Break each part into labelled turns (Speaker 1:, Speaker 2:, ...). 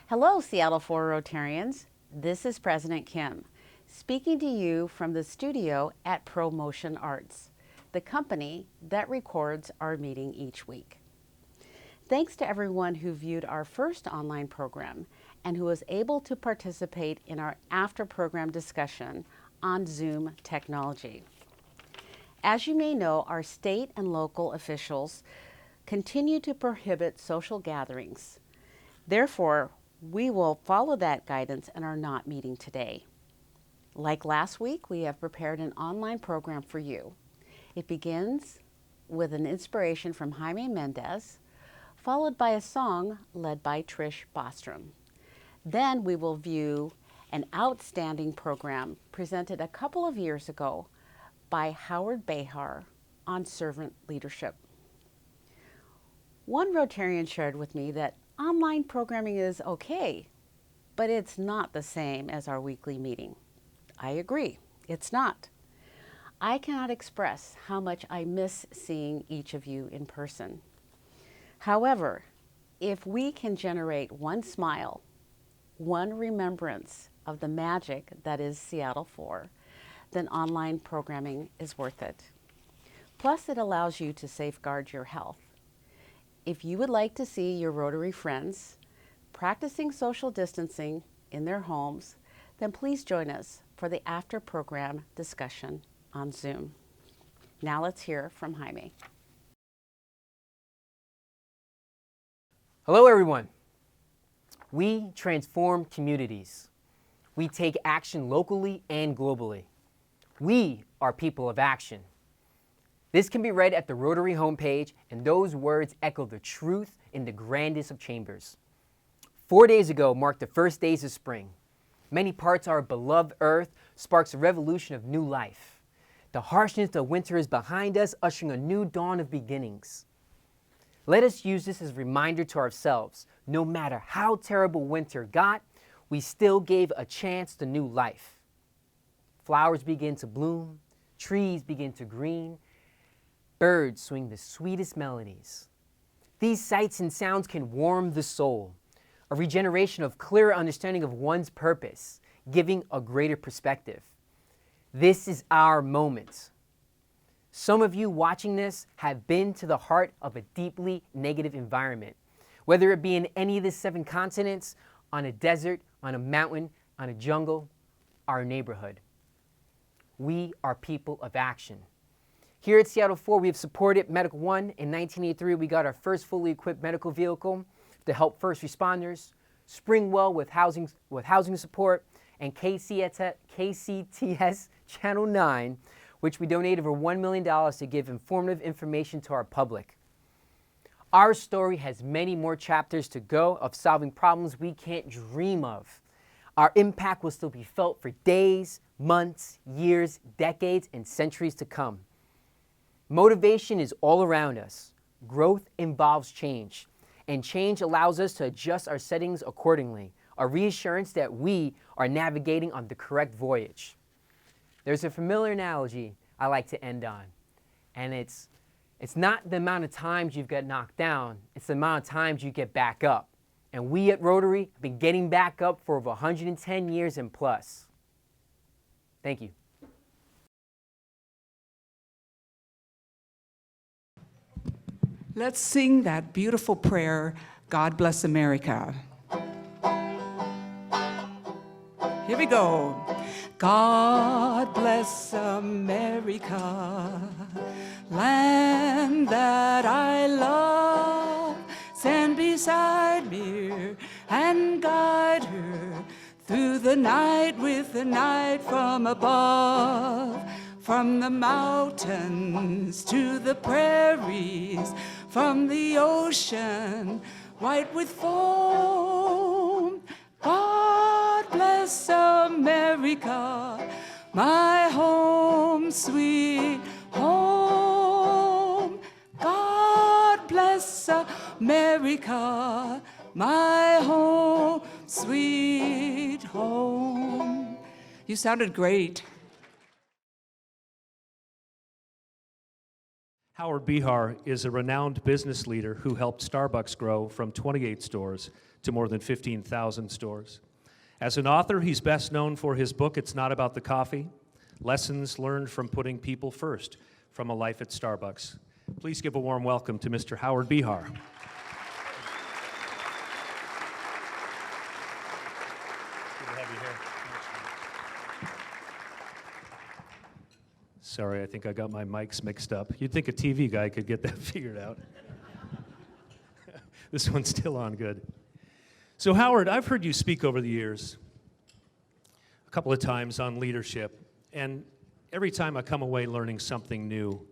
Speaker 1: Hello, Seattle 4 Rotarians. This is President Kim, speaking to you from the studio at ProMotion Arts, the company that records our meeting each week. Thanks to everyone who viewed our first online program and who was able to participate in our after-program discussion on Zoom technology. As you may know, our state and local officials continue to prohibit social gatherings. Therefore, we will follow that guidance and are not meeting today. Like last week, we have prepared an online program for you. It begins with an inspiration from Jaime Mendez, followed by a song led by Trish Bostrom. Then we will view an outstanding program presented a couple of years ago by Howard Behar on servant leadership. One Rotarian shared with me that online programming is okay, but it's not the same as our weekly meeting. I agree, it's not. I cannot express how much I miss seeing each of you in person. However, if we can generate one smile, one remembrance of the magic that is Seattle 4, then online programming is worth it. Plus, it allows you to safeguard your health. If you would like to see your Rotary friends practicing social distancing in their homes, then please join us for the after-program discussion on Zoom. Now let's hear from Jaime.
Speaker 2: Hello, everyone. We transform communities. We take action locally and globally. We are people of action. This can be read at the Rotary homepage, and those words echo the truth in the grandest of chambers. 4 days ago marked the first days of spring. Many parts of our beloved earth sparks a revolution of new life. The harshness of winter is behind us, ushering a new dawn of beginnings. Let us use this as a reminder to ourselves, no matter how terrible winter got, we still gave a chance to new life. Flowers begin to bloom, trees begin to green, birds swing the sweetest melodies. These sights and sounds can warm the soul, a regeneration of clearer understanding of one's purpose, giving a greater perspective. This is our moment. Some of you watching this have been to the heart of a deeply negative environment, whether it be in any of the 7 continents, on a desert, on a mountain, on a jungle, our neighborhood. We are people of action. Here at Seattle 4, we have supported Medical One. In 1983, we got our first fully equipped medical vehicle to help first responders, Springwell with housing support, and KCTS Channel 9, which we donated over $1 million to give informative information to our public. Our story has many more chapters to go of solving problems we can't dream of. Our impact will still be felt for days, months, years, decades, and centuries to come. Motivation is all around us. Growth involves change, and change allows us to adjust our settings accordingly, a reassurance that we are navigating on the correct voyage. There's a familiar analogy I like to end on, and it's not the amount of times you've got knocked down, it's the amount of times you get back up. And we at Rotary have been getting back up for over 110 years and plus. Thank you.
Speaker 3: Let's sing that beautiful prayer, God Bless America. Here we go. God bless America, land that I love. Stand beside me and guide her through the night with the night from above. From the mountains to the prairies, from the ocean white with foam. God bless America, my home, sweet home. God bless America, my home, sweet home. You sounded great.
Speaker 4: Howard Behar is a renowned business leader who helped Starbucks grow from 28 stores to more than 15,000 stores. As an author, he's best known for his book, It's Not About the Coffee, Lessons Learned from Putting People First, from a Life at Starbucks. Please give a warm welcome to Mr. Howard Behar. Good to have you here. Sorry, I think I got my mics mixed up. You'd think a TV guy could get that figured out. This one's still on good. So Howard, I've heard you speak over the years a couple of times on leadership, and every time I come away learning something new.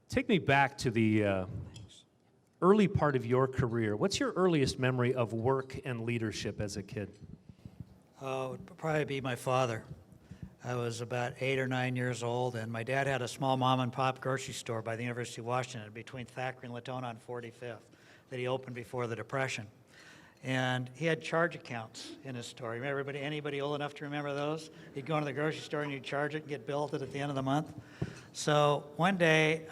Speaker 4: Take me back to the early part of your career. What's your earliest memory of work and leadership as a kid?
Speaker 5: Oh, it would probably be my father. I was about 8 or 9 years old, and my dad had a small mom-and-pop grocery store by the University of Washington between Thackeray and Latona on 45th that he opened before the Depression. And he had charge accounts in his store. Remember anybody old enough to remember those? You'd go into the grocery store and you'd charge it and get billed at the end of the month. So one day,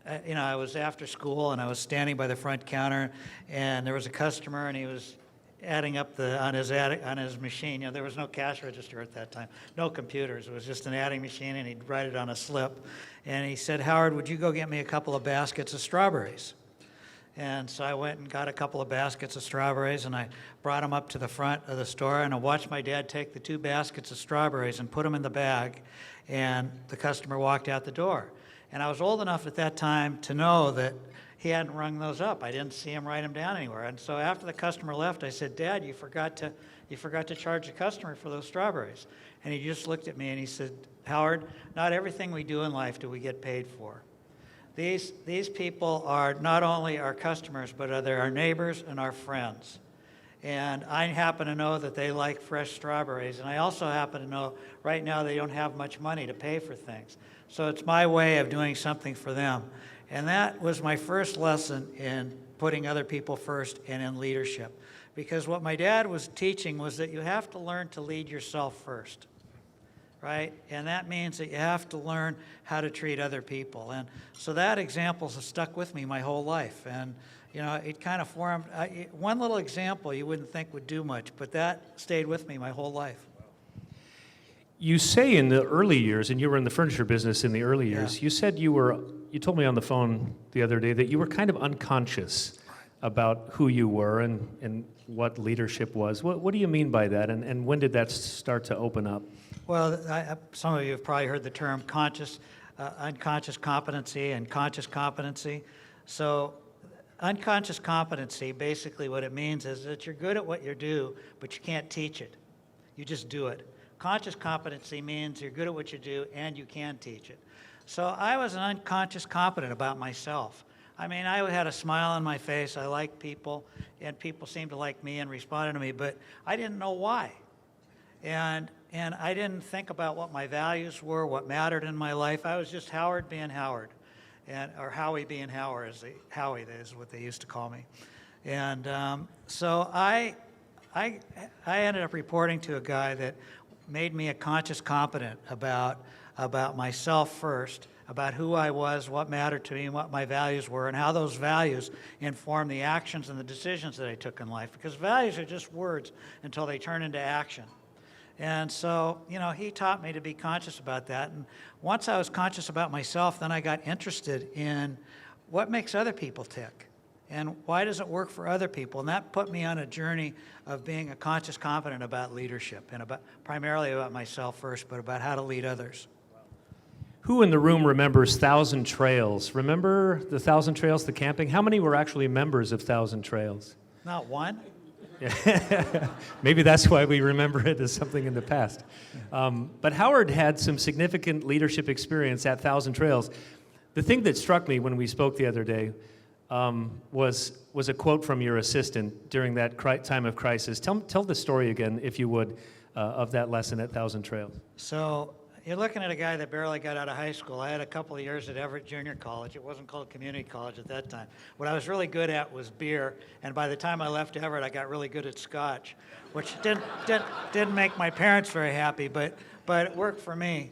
Speaker 5: I was after school and I was standing by the front counter, and there was a customer and he was adding up on his machine. There was no cash register at that time, no computers. It was just an adding machine, and he'd write it on a slip. And he said, "Howard, would you go get me a couple of baskets of strawberries?" And so I went and got a couple of baskets of strawberries, and I brought them up to the front of the store, and I watched my dad take the 2 baskets of strawberries and put them in the bag, and the customer walked out the door. And I was old enough at that time to know that he hadn't rung those up. I didn't see him write them down anywhere. And so after the customer left, I said, "Dad, you forgot to charge the customer for those strawberries." And he just looked at me and he said, "Howard, not everything we do in life do we get paid for. These people are not only our customers, but they're our neighbors and our friends. And I happen to know that they like fresh strawberries, and I also happen to know right now they don't have much money to pay for things. So it's my way of doing something for them." And that was my first lesson in putting other people first and in leadership. Because what my dad was teaching was that you have to learn to lead yourself first. Right? And that means that you have to learn how to treat other people. And so that example has stuck with me my whole life. And, it kind of formed, one little example you wouldn't think would do much, but that stayed with me my whole life.
Speaker 4: You say in the early years, and you were in the furniture business in the early years, you said you told me on the phone the other day that you were kind of unconscious about who you were and what leadership was. What do you mean by that? And when did that start to open up?
Speaker 5: Well, some of you have probably heard the term unconscious competency and conscious competency. So unconscious competency, basically what it means is that you're good at what you do, but you can't teach it. You just do it. Conscious competency means you're good at what you do and you can teach it. So I was an unconscious competent about myself. I mean, I had a smile on my face. I liked people, and people seemed to like me and responded to me, but I didn't know why. And I didn't think about what my values were, what mattered in my life. I was just Howard being Howard, or Howie being Howard, Howie is what they used to call me. And so I ended up reporting to a guy that made me a conscious competent about myself first, about who I was, what mattered to me, and what my values were, and how those values inform the actions and the decisions that I took in life. Because values are just words until they turn into action. And so, he taught me to be conscious about that. And once I was conscious about myself, then I got interested in what makes other people tick and why does it work for other people. And that put me on a journey of being a conscious competent about leadership and primarily about myself first, but about how to lead others.
Speaker 4: Who in the room remembers Thousand Trails? Remember the Thousand Trails, the camping? How many were actually members of Thousand Trails?
Speaker 5: Not one.
Speaker 4: Maybe that's why we remember it as something in the past. But Howard had some significant leadership experience at Thousand Trails. The thing that struck me when we spoke the other day was a quote from your assistant during that time of crisis. Tell the story again, if you would, of that lesson at Thousand Trails.
Speaker 5: So you're looking at a guy that barely got out of high school. I had a couple of years at Everett Junior College. It wasn't called community college at that time. What I was really good at was beer, and by the time I left Everett, I got really good at scotch, which didn't make my parents very happy, but it worked for me.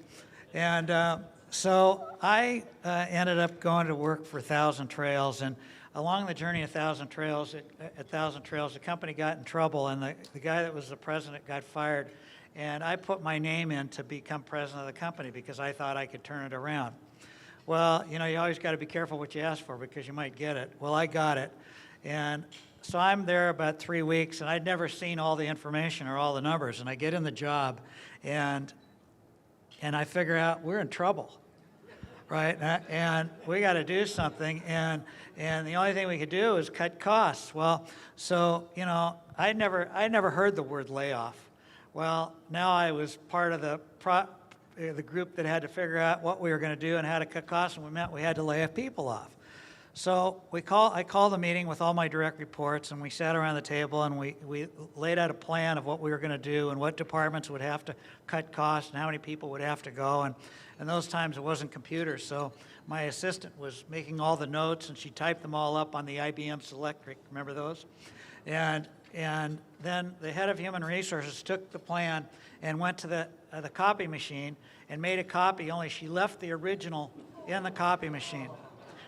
Speaker 5: And so I ended up going to work for Thousand Trails, and along the journey of Thousand Trails, at Thousand Trails, the company got in trouble, and the guy that was the president got fired. And I put my name in to become president of the company because I thought I could turn it around. Well, you know, you always got to be careful what you ask for because you might get it. Well, I got it. And so I'm there about 3 weeks, and I'd never seen all the information or all the numbers. And I get in the job, and I figure out we're in trouble, right? And we got to do something. And the only thing we could do is cut costs. Well, so, you know, I'd never heard the word layoff. Well, now I was part of the group that had to figure out what we were going to do and how to cut costs, and we had to lay people off. So I called a meeting with all my direct reports, and we sat around the table and we laid out a plan of what we were going to do and what departments would have to cut costs and how many people would have to go. And those times it wasn't computers, so my assistant was making all the notes, and she typed them all up on the IBM Selectric. Remember those? And then the head of human resources took the plan and went to the copy machine and made a copy, only she left the original in the copy machine.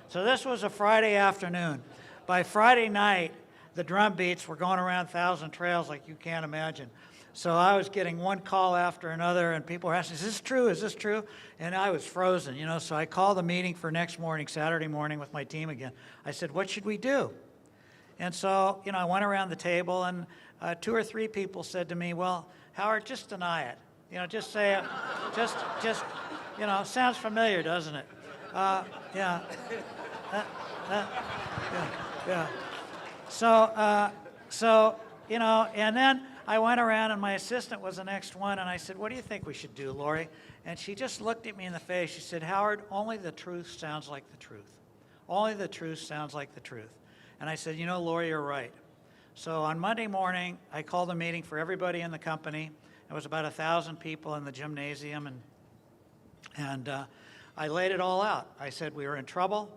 Speaker 5: So this was a Friday afternoon. By Friday night, the drum beats were going around Thousand Trails like you can't imagine. So I was getting one call after another, and people were asking, is this true? Is this true? And I was frozen, you know, so I called a meeting for next morning, Saturday morning, with my team again. I said, what should we do? And so, you know, I went around the table, and 2 or 3 people said to me, well, Howard, just deny it. You know, just say it. Just, you know, sounds familiar, doesn't it? Yeah. Yeah. So, you know, and then I went around, and my assistant was the next one, and I said, what do you think we should do, Lori? And she just looked at me in the face. She said, Howard, only the truth sounds like the truth. Only the truth sounds like the truth. And I said, you know, Lori, you're right. So on Monday morning, I called a meeting for everybody in the company. It was about 1,000 people in the gymnasium, and I laid it all out. I said we were in trouble,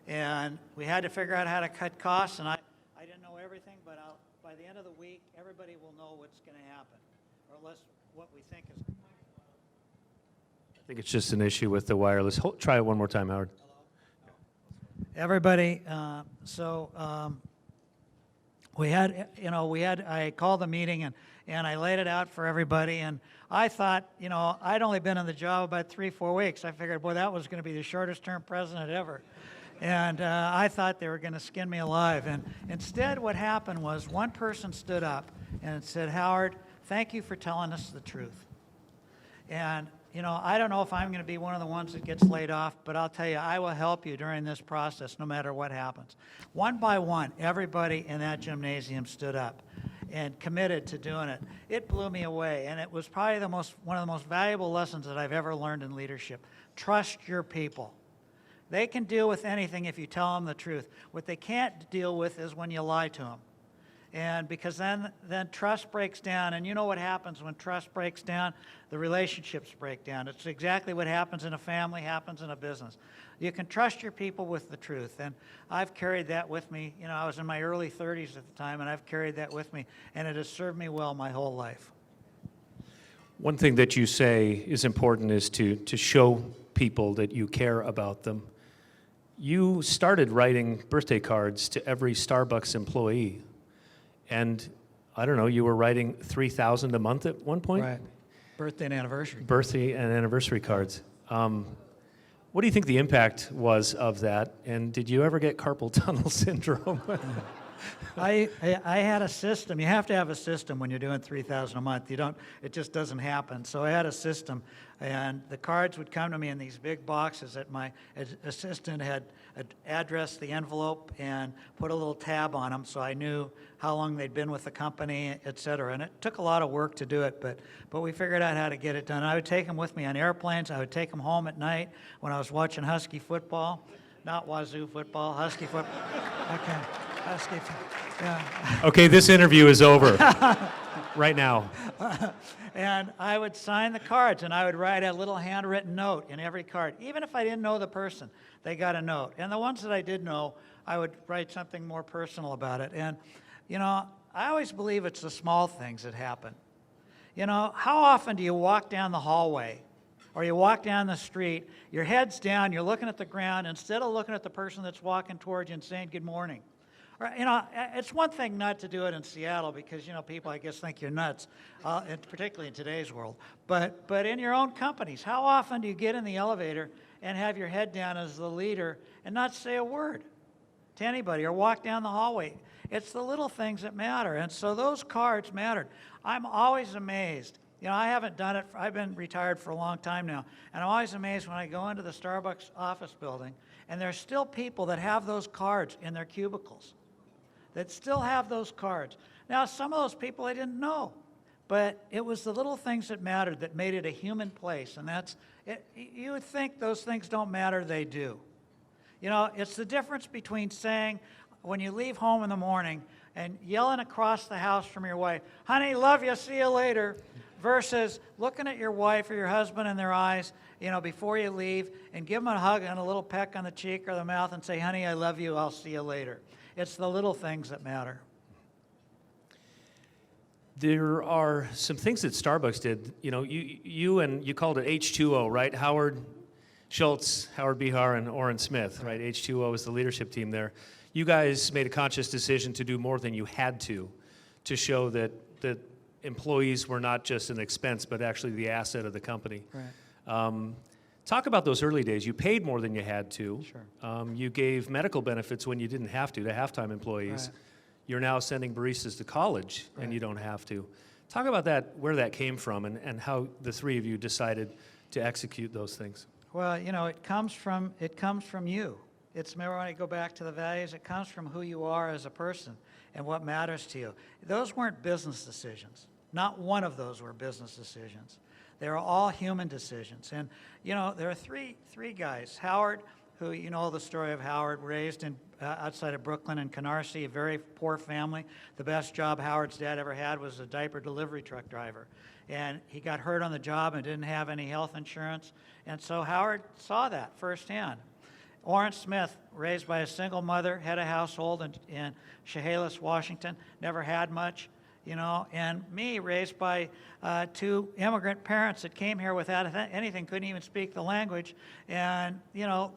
Speaker 5: and we had to figure out how to cut costs, and I didn't know everything, but by the end of the week, everybody will know what's going to happen, or at least what we think is.
Speaker 4: I think it's just an issue with the wireless. Try it one more time, Howard.
Speaker 5: Everybody, I called the meeting and I laid it out for everybody, and I thought, you know, I'd only been in the job about 3-4 weeks. I figured, boy, that was going to be the shortest term president ever. And I thought they were going to skin me alive. And instead what happened was one person stood up and said, Howard, thank you for telling us the truth. And you know, I don't know if I'm going to be one of the ones that gets laid off, but I'll tell you, I will help you during this process no matter what happens. One by one, everybody in that gymnasium stood up and committed to doing it. It blew me away, and it was probably one of the most valuable lessons that I've ever learned in leadership. Trust your people. They can deal with anything if you tell them the truth. What they can't deal with is when you lie to them. And because then trust breaks down, and you know what happens when trust breaks down? The relationships break down. It's exactly what happens in a family, happens in a business. You can trust your people with the truth, and I've carried that with me. You know, I was in my early 30s at the time, and I've carried that with me, and it has served me well my whole life.
Speaker 4: One thing that you say is important is to show people that you care about them. You started writing birthday cards to every Starbucks employee. And I don't know, you were writing 3,000 a month at one point?
Speaker 5: Right. Birthday and anniversary.
Speaker 4: Birthday and anniversary cards. What do you think the impact was of that? And did you ever get carpal tunnel syndrome?
Speaker 5: I had a system. You have to have a system when you're doing 3,000 a month. It just doesn't happen. So I had a system, and the cards would come to me in these big boxes that my assistant had addressed the envelope and put a little tab on them, so I knew how long they'd been with the company, et cetera. And it took a lot of work to do it, but we figured out how to get it done. I would take them with me on airplanes. I would take them home at night when I was watching Husky football. Not Wazoo football, Husky football. Okay. Yeah.
Speaker 4: Okay, this interview is over right now.
Speaker 5: And I would sign the cards, and I would write a little handwritten note in every card. Even if I didn't know the person, they got a note. And the ones that I did know, I would write something more personal about it. And, you know, I always believe it's the small things that happen. You know, how often do you walk down the hallway Or you walk down the street, your head's down, you're looking at the ground instead of looking at the person that's walking towards you and saying good morning. Or, it's one thing not to do it in Seattle because, people, I guess, think you're nuts, and particularly in today's world. But in your own companies, how often do you get in the elevator and have your head down as the leader and not say a word to anybody or walk down the hallway? It's the little things that matter. And so those cards mattered. I'm always amazed. I haven't done it. I've been retired for a long time now. And I'm always amazed when I go into the Starbucks office building and there's still people that have those cards in their cubicles, that still have those cards. Now, some of those people I didn't know, but it was the little things that mattered that made it a human place. And that's it. You would think those things don't matter. They do. It's the difference between saying, when you leave home in the morning and yelling across the house from your wife, honey, love you, see you later, versus looking at your wife or your husband in their eyes, before you leave and give them a hug and a little peck on the cheek or the mouth and say, honey, I love you, I'll see you later. It's the little things that matter.
Speaker 4: There are some things that Starbucks did. You called it H2O, right? Howard Schultz, Howard Behar, and Orrin Smith, right? H2O is the leadership team there. You guys made a conscious decision to do more than you had to show that employees were not just an expense, but actually the asset of the company.
Speaker 5: Right.
Speaker 4: Talk about those early days. You paid more than you had to.
Speaker 5: Sure.
Speaker 4: You gave medical benefits when you didn't have to half-time employees.
Speaker 5: Right.
Speaker 4: You're now sending baristas to college,
Speaker 5: Right.
Speaker 4: and you don't have to. Talk about that, where that came from, and how the three of you decided to execute those things.
Speaker 5: Well, it comes from you. Remember when I go back to the values, it comes from who you are as a person and what matters to you. Those weren't business decisions. Not one of those were business decisions. They were all human decisions. And, there are three guys. Howard, who, the story of Howard, raised in outside of Brooklyn in Canarsie, a very poor family. The best job Howard's dad ever had was a diaper delivery truck driver. And he got hurt on the job and didn't have any health insurance. And so Howard saw that firsthand. Orrin Smith, raised by a single mother, had a household in Chehalis, Washington, never had much, and me, raised by two immigrant parents that came here without anything, couldn't even speak the language, and,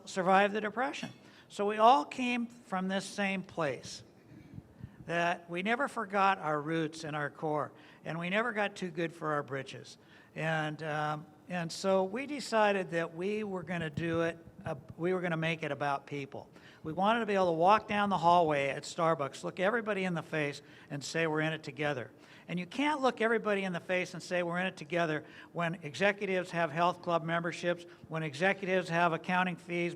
Speaker 5: survived the Depression. So we all came from this same place, that we never forgot our roots and our core, and we never got too good for our britches. And so we decided that we were going to do it. We were going to make it about people. We wanted to be able to walk down the hallway at Starbucks, look everybody in the face, and say we're in it together. And you can't look everybody in the face and say we're in it together when executives have health club memberships, when executives have accounting fees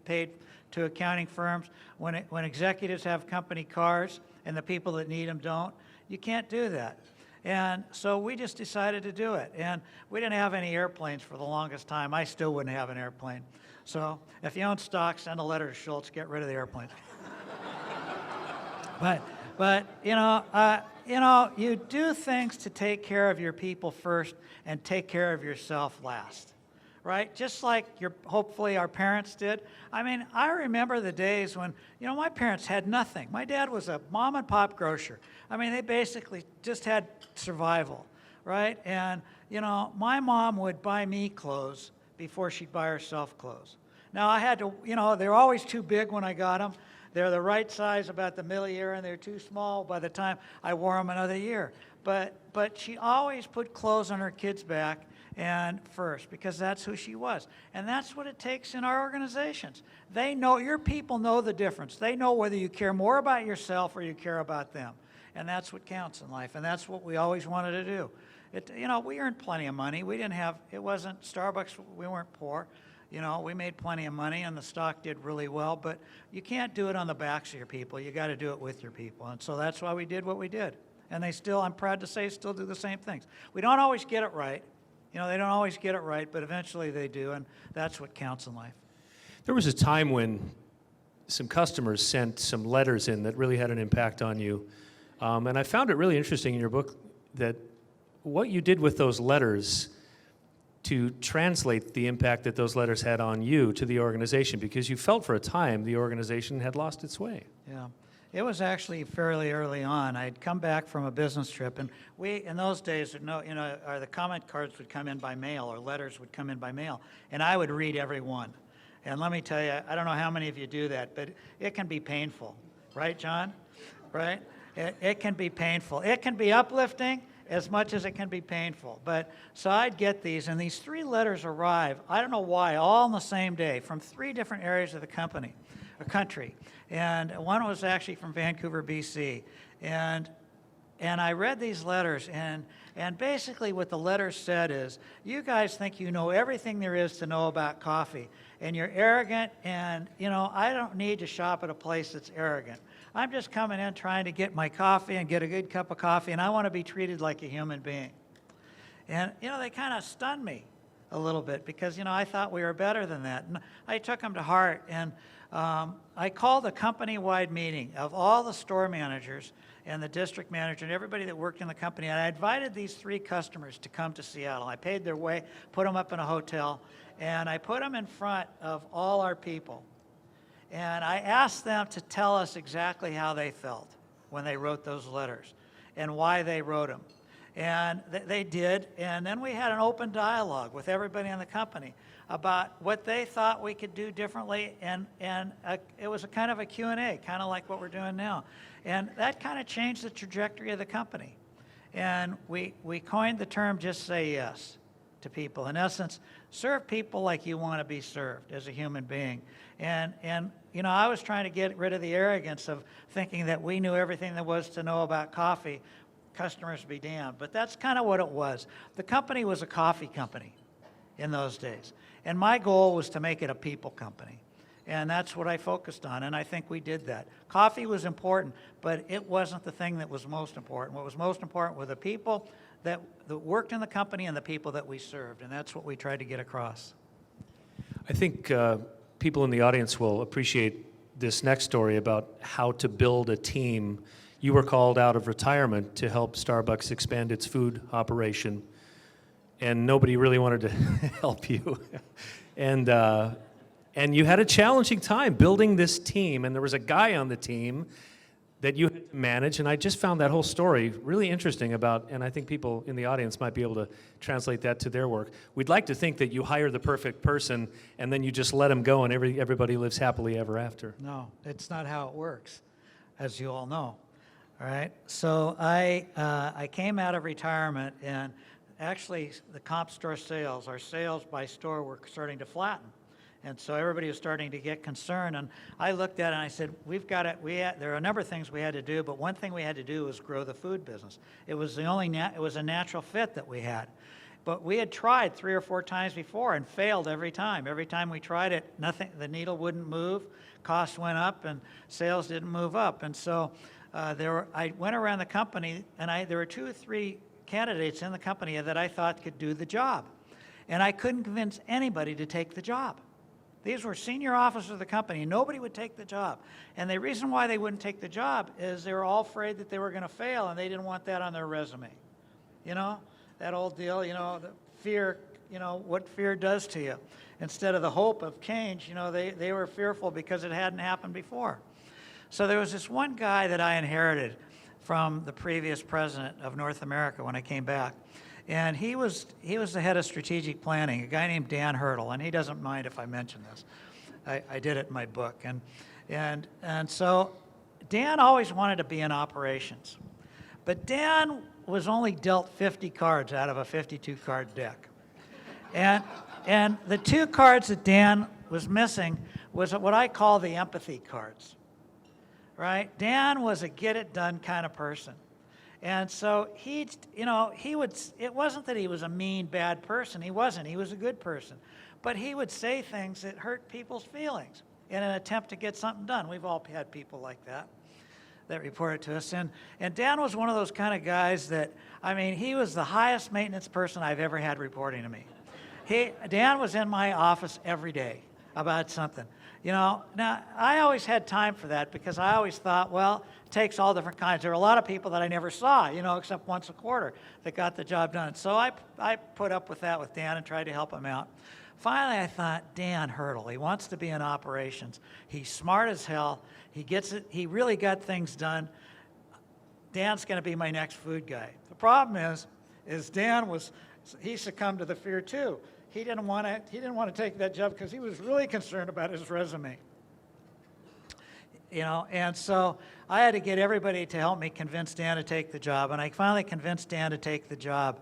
Speaker 5: paid to accounting firms, when executives have company cars and the people that need them don't. You can't do that. And so we just decided to do it. And we didn't have any airplanes for the longest time. I still wouldn't have an airplane. So if you own stock, send a letter to Schultz, get rid of the airplanes. But you do things to take care of your people first and take care of yourself last, right? Just like hopefully our parents did. I mean, I remember the days when, my parents had nothing. My dad was a mom and pop grocer. I mean, they basically just had survival, right? And, my mom would buy me clothes before she'd buy herself clothes. Now, I had to, they were always too big when I got them. They're the right size about the middle year, and they're too small by the time I wore them another year. But she always put clothes on her kids' back and first, because that's who she was. And that's what it takes in our organizations. They know, your people know the difference. They know whether you care more about yourself or you care about them. And that's what counts in life, and that's what we always wanted to do. We earned plenty of money. It wasn't Starbucks, we weren't poor. We made plenty of money and the stock did really well, but you can't do it on the backs of your people. You got to do it with your people. And so that's why we did what we did. And they still, I'm proud to say, still do the same things. We don't always get it right. They don't always get it right, but eventually they do, and that's what counts in life.
Speaker 4: There was a time when some customers sent some letters in that really had an impact on you. And I found it really interesting in your book that what you did with those letters to translate the impact that those letters had on you to the organization, because you felt for a time the organization had lost its way.
Speaker 5: Yeah. It was actually fairly early on. I'd come back from a business trip, and in those days, the comment cards would come in by mail, or letters would come in by mail, and I would read every one. And let me tell you, I don't know how many of you do that, but it can be painful. Right, John? Right? It can be painful. It can be uplifting as much as it can be painful. So I'd get these, and these 3 letters arrive, I don't know why, all on the same day, from 3 different areas of the country. And one was actually from Vancouver, BC. And I read these letters, and basically what the letter said is, you guys think you know everything there is to know about coffee, and you're arrogant, and I don't need to shop at a place that's arrogant. I'm just coming in trying to get my coffee and get a good cup of coffee, and I want to be treated like a human being. And they kind of stunned me a little bit, because I thought we were better than that. And I took them to heart, and I called a company-wide meeting of all the store managers and the district manager and everybody that worked in the company, and I invited these 3 customers to come to Seattle. I paid their way, put them up in a hotel, and I put them in front of all our people. And I asked them to tell us exactly how they felt when they wrote those letters and why they wrote them. And they did, and then we had an open dialogue with everybody in the company about what they thought we could do differently, and it was a kind of a Q&A, kind of like what we're doing now. And that kind of changed the trajectory of the company. And we coined the term, just say yes to people. In essence, serve people like you want to be served as a human being. And I was trying to get rid of the arrogance of thinking that we knew everything there was to know about coffee. Customers be damned. But that's kind of what it was. The company was a coffee company in those days. And my goal was to make it a people company. And that's what I focused on, and I think we did that. Coffee was important, but it wasn't the thing that was most important. What was most important were the people that worked in the company and the people that we served, and that's what we tried to get across.
Speaker 4: I think people in the audience will appreciate this next story about how to build a team. You were called out of retirement to help Starbucks expand its food operation, and nobody really wanted to help you. And you had a challenging time building this team, and there was a guy on the team that you had to manage, and I just found that whole story really interesting and I think people in the audience might be able to translate that to their work. We'd like to think that you hire the perfect person, and then you just let them go, and everybody lives happily ever after.
Speaker 5: No, it's not how it works, as you all know. All right, so I came out of retirement, and actually the comp store sales, our sales by store, were starting to flatten. And so everybody was starting to get concerned, and I looked at it and I said, there are a number of things we had to do, but one thing we had to do was grow the food business. It was it was a natural fit that we had. But we had tried 3 or 4 times before and failed every time. Every time we tried it, the needle wouldn't move, costs went up, and sales didn't move up. And so I went around the company, and there were 2 or 3 candidates in the company that I thought could do the job. And I couldn't convince anybody to take the job. These were senior officers of the company. Nobody would take the job. And the reason why they wouldn't take the job is they were all afraid that they were going to fail, and they didn't want that on their resume. That old deal, the fear, what fear does to you. Instead of the hope of change, they were fearful because it hadn't happened before. So there was this one guy that I inherited from the previous president of North America when I came back. And he was the head of strategic planning, a guy named Dan Hurdle, and he doesn't mind if I mention this. I did it in my book. And so Dan always wanted to be in operations. But Dan was only dealt 50 cards out of a 52-card deck. And the 2 cards that Dan was missing was what I call the empathy cards. Right? Dan was a get-it-done kind of person. And so it wasn't that he was a mean, bad person. He wasn't. He was a good person. But he would say things that hurt people's feelings in an attempt to get something done. We've all had people like that reported to us. And Dan was one of those kind of guys that, he was the highest maintenance person I've ever had reporting to me. Dan was in my office every day. about something. You know, now, I always had time for that because I always thought, well, it takes all different kinds. There were a lot of people that I never saw, you know, except once a quarter that got the job done. So I put up with that with Dan and tried to help him out. Finally, I thought, Dan Hurdle, he wants to be in operations. He's smart as hell. He gets it. He really got things done. Dan's going to be my next food guy. The problem is Dan he succumbed to the fear too. He didn't want to take that job because he was really concerned about his resume. You know, and so I had to get everybody to help me convince Dan to take the job, and I finally convinced Dan to take the job.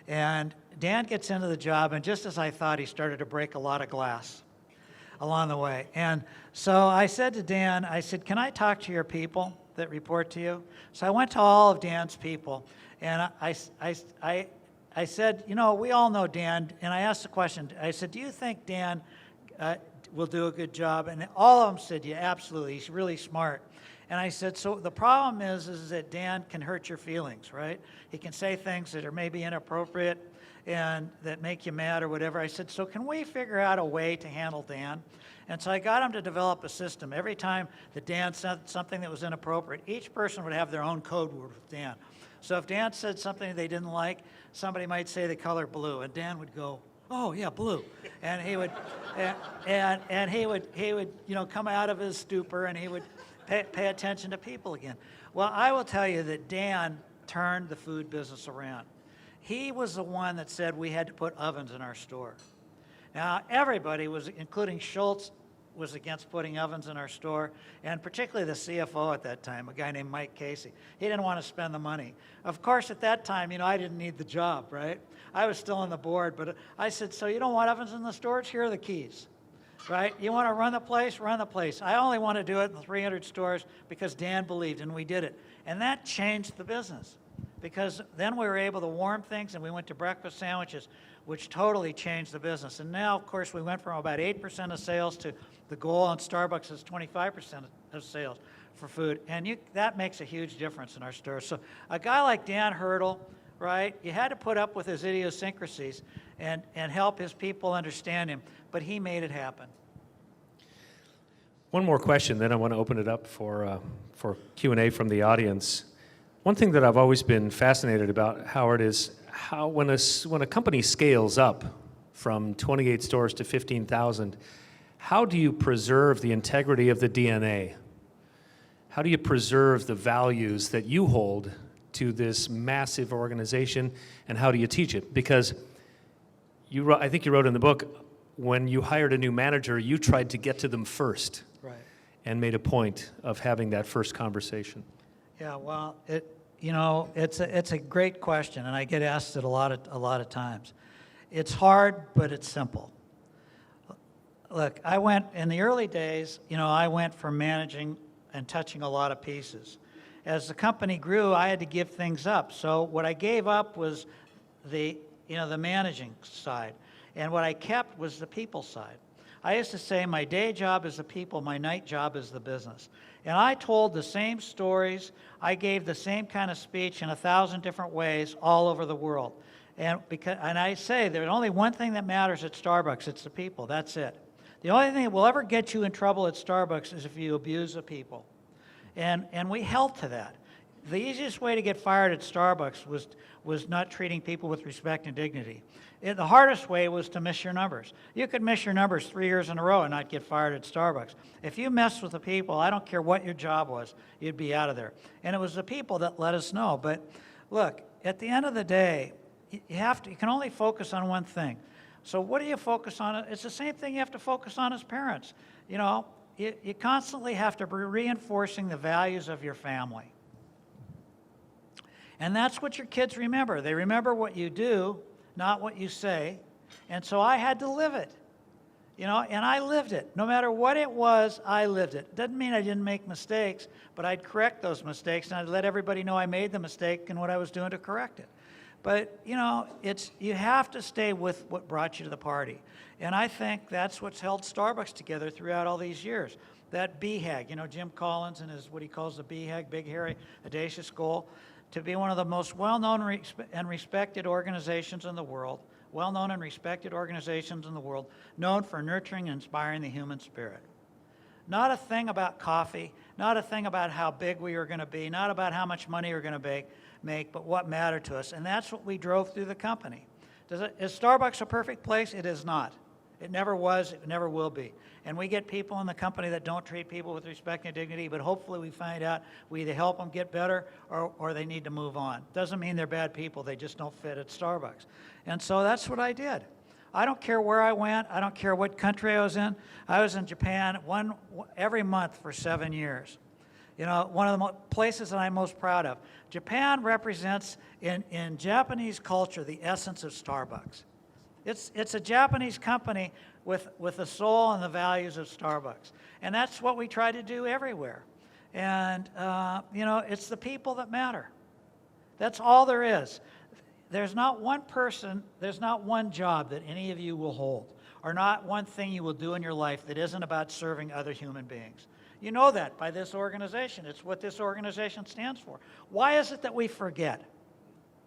Speaker 5: And Dan gets into the job, and just as I thought, he started to break a lot of glass along the way. And so I said to Dan, I said, can I talk to your people that report to you? So I went to all of Dan's people, and I said, you know, we all know Dan, and I asked the question, I said, do you think Dan will do a good job? And all of them said, yeah, absolutely, he's really smart. And I said, so the problem is that Dan can hurt your feelings, right? He can say things that are maybe inappropriate and that make you mad or whatever. I said, so can we figure out a way to handle Dan? And so I got him to develop a system. Every time that Dan said something that was inappropriate, each person would have their own code word with Dan. So if Dan said something they didn't like, somebody might say the color blue, and Dan would go, oh yeah, blue, and he would, and he would, you know, come out of his stupor, and he would pay attention to people again. Well, I will tell you that Dan turned the food business around. He was the one that said we had to put ovens in our store. Now everybody was, including Schultz, was against putting ovens in our store, and particularly the CFO at that time, a guy named Mike Casey. He didn't want to spend the money. Of course, at that time, you know, I didn't need the job, right? I was still on the board, but I said, so you don't want ovens in the stores? Here are the keys, right? You want to run the place? Run the place. I only want to do it in 300 stores because Dan believed, and we did it. And that changed the business because then we were able to warm things, and we went to breakfast sandwiches, which totally changed the business. And now, of course, we went from about 8% of sales to the goal on Starbucks is 25% of sales for food. And that makes a huge difference in our stores. So a guy like Dan Hurdle, right, you had to put up with his idiosyncrasies and help his people understand him, but he made it happen.
Speaker 4: One more question, then I want to open it up for Q&A from the audience. One thing that I've always been fascinated about, Howard, is how when a company scales up from 28 stores to 15,000, how do you preserve the integrity of the DNA? How do you preserve the values that you hold to this massive organization, and how do you teach it? Because I think you wrote in the book, when you hired a new manager, you tried to get to them first,
Speaker 5: Right.
Speaker 4: and made a point of having that first conversation.
Speaker 5: Yeah, well, it's a great question, and I get asked it a lot of times. It's hard, but it's simple. Look, in the early days, you know, I went from managing and touching a lot of pieces. As the company grew, I had to give things up. So what I gave up was the managing side, and what I kept was the people side. I used to say my day job is the people, my night job is the business. And I told the same stories, I gave the same kind of speech in 1,000 different ways all over the world. And I say there's only one thing that matters at Starbucks, it's the people, that's it. The only thing that will ever get you in trouble at Starbucks is if you abuse the people. And we held to that. The easiest way to get fired at Starbucks was not treating people with respect and dignity. The hardest way was to miss your numbers. You could miss your numbers 3 years in a row and not get fired at Starbucks. If you messed with the people, I don't care what your job was, you'd be out of there. And it was the people that let us know. But look, at the end of the day, you can only focus on one thing. So what do you focus on? It's the same thing you have to focus on as parents. You know, you constantly have to be reinforcing the values of your family. And that's what your kids remember. They remember what you do, not what you say. And so I had to live it, you know, and I lived it. No matter what it was, I lived it. Doesn't mean I didn't make mistakes, but I'd correct those mistakes, and I'd let everybody know I made the mistake and what I was doing to correct it. But, you know, you have to stay with what brought you to the party. And I think that's what's held Starbucks together throughout all these years. That BHAG, you know, Jim Collins and what he calls the BHAG, Big Hairy Audacious Goal, to be one of the most well-known and respected organizations in the world. well-known and respected organizations in the world, known for nurturing and inspiring the human spirit. Not a thing about coffee, not a thing about how big we were going to be, not about how much money we're going to make, but what mattered to us. And that's what we drove through the company. Is Starbucks a perfect place? It is not. It never was, it never will be. And we get people in the company that don't treat people with respect and dignity, but hopefully we find out we either help them get better or they need to move on. Doesn't mean they're bad people, they just don't fit at Starbucks. And so that's what I did. I don't care where I went, I don't care what country I was in. I was in Japan every month for 7 years. You know, one of the places that I'm most proud of. Japan represents, in Japanese culture, the essence of Starbucks. It's a Japanese company with the soul and the values of Starbucks. And that's what we try to do everywhere. And, you know, it's the people that matter. That's all there is. There's not one person, there's not one job that any of you will hold, or not one thing you will do in your life that isn't about serving other human beings. You know that by this organization. It's what this organization stands for. Why is it that we forget?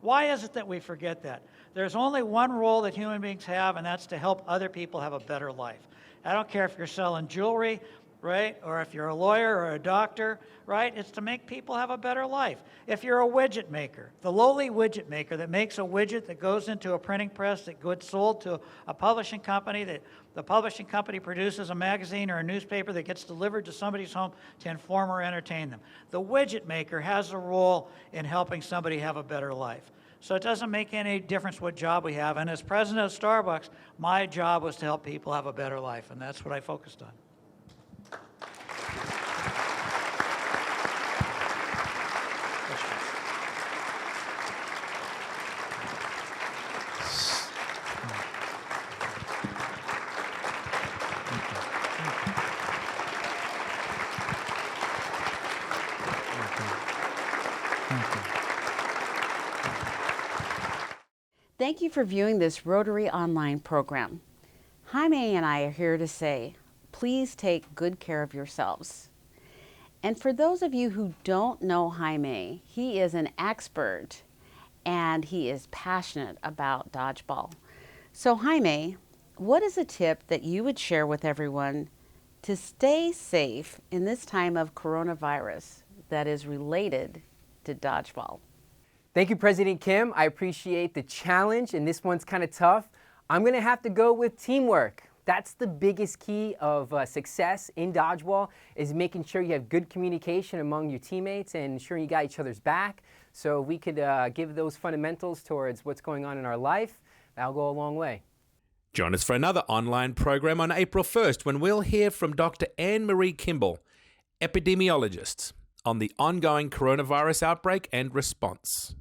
Speaker 5: Why is it that we forget that? There's only one role that human beings have, and that's to help other people have a better life. I don't care if you're selling jewelry, right? Or if you're a lawyer or a doctor, right? It's to make people have a better life. If you're a widget maker, the lowly widget maker that makes a widget that goes into a printing press that gets sold to a publishing company, that the publishing company produces a magazine or a newspaper that gets delivered to somebody's home to inform or entertain them. The widget maker has a role in helping somebody have a better life. So it doesn't make any difference what job we have. And as president of Starbucks, my job was to help people have a better life, and that's what I focused on.
Speaker 1: Thank you for viewing this Rotary online program. Jaime and I are here to say, please take good care of yourselves. And for those of you who don't know Jaime, he is an expert and he is passionate about dodgeball. So Jaime, what is a tip that you would share with everyone to stay safe in this time of coronavirus that is related to dodgeball?
Speaker 2: Thank you, President Kim. I appreciate the challenge, and this one's kind of tough. I'm going to have to go with teamwork. That's the biggest key of success in dodgeball, is making sure you have good communication among your teammates and ensuring you got each other's back. So if we could give those fundamentals towards what's going on in our life, that'll go a long way.
Speaker 6: Join us for another online program on April 1st when we'll hear from Dr. Anne-Marie Kimball, epidemiologist, on the ongoing coronavirus outbreak and response.